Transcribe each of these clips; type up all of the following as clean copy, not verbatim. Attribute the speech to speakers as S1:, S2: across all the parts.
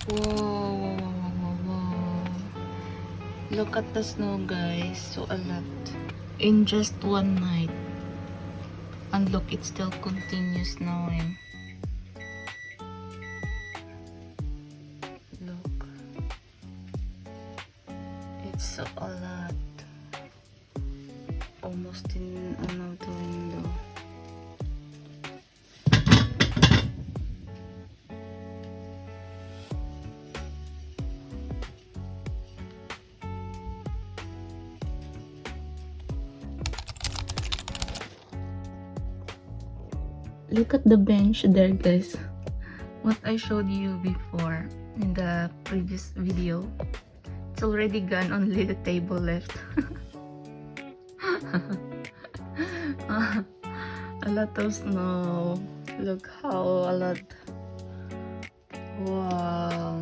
S1: Whoa, look at the snow, guys. So a lot in just one night. And look, it still continues snowing. Look, it's so a lot. Almost in the window. Look at the bench there, guys. What I showed you before in the previous video, it's already gone, only the table left. A lot of snow. Look how a lot. Wow,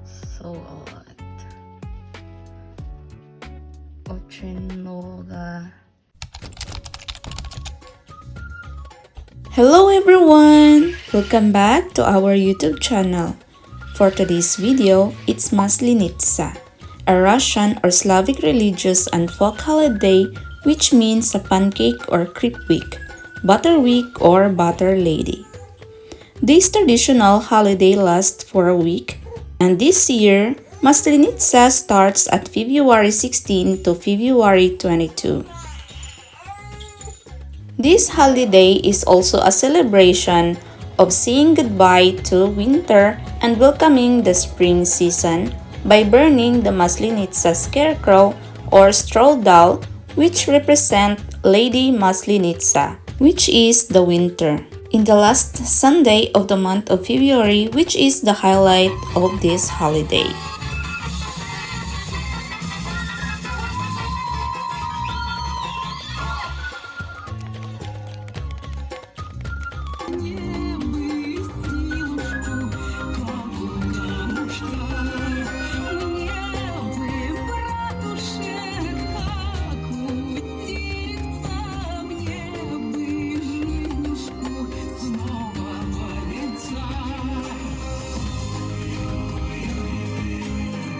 S1: so a lot. Ochinoga.
S2: Hello everyone! Welcome back to our YouTube channel. For today's video, it's Maslenitsa, a Russian or Slavic religious and folk holiday which means a pancake or crepe week, butter week or butter lady. This traditional holiday lasts for a week, and this year, Maslenitsa starts at February 16 to February 22. This holiday is also a celebration of saying goodbye to winter and welcoming the spring season by burning the Maslenitsa scarecrow or straw doll, which represent Lady Maslenitsa, which is the winter, in the last Sunday of the month of February, which is the highlight of this holiday.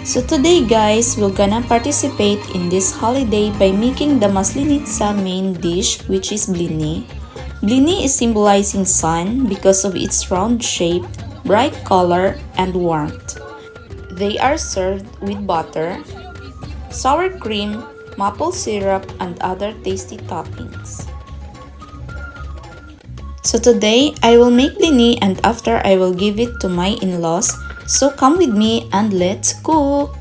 S2: So today guys, we're gonna participate in this holiday by making the Maslenitsa main dish, which is blini. Blini is symbolizing sun because of its round shape, bright color, and warmth. They are served with butter, sour cream, maple syrup, and other tasty toppings. So today, I will make blini and after I will give it to my in-laws. So come with me and let's cook!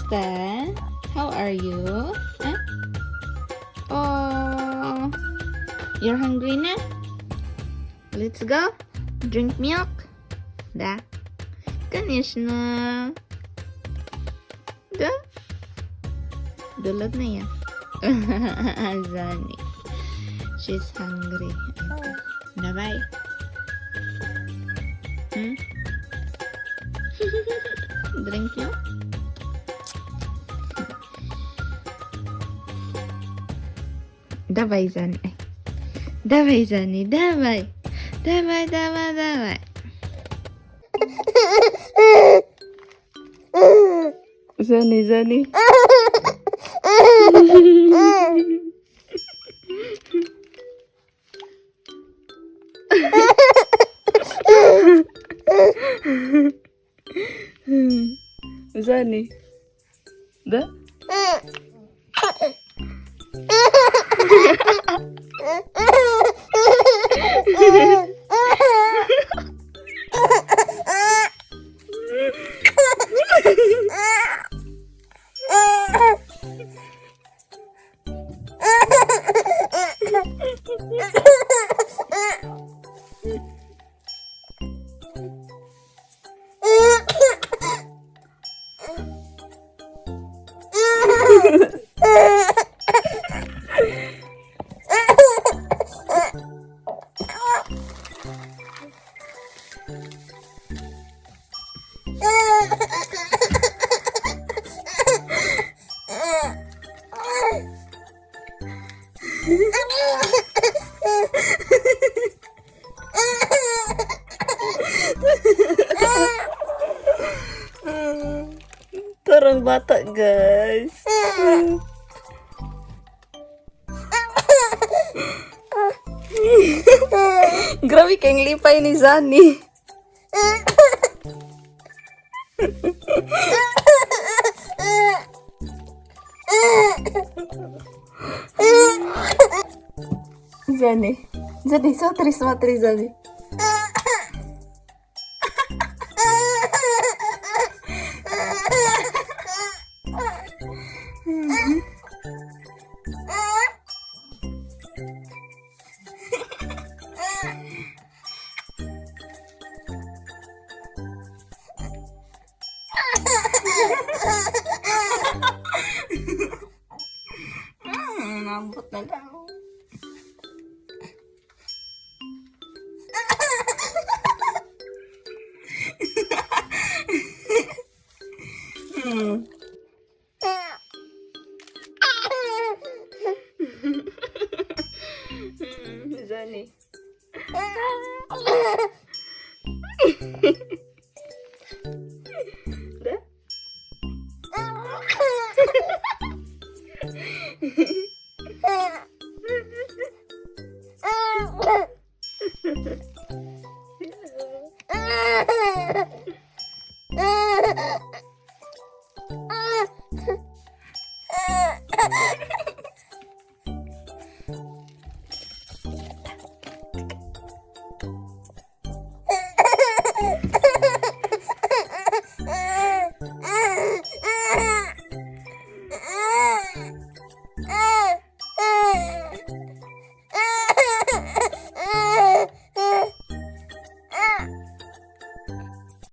S1: Kamusta? How are you? Huh? Oh, you're hungry na? Let's go. Drink milk. Da. Конечно. Да? Dulot na yan. Zani. She's hungry. Давай. Hmm? Drink milk? Давай, Zani. Давай, Zani. Давай. Давай, давай, давай. Zani, Zani. Zani. Да? Parang bata, guys. Grabe kayong lipay ni Zani. Zani. Zani, смотри, Zani. Nambot na daw. Zani. Da?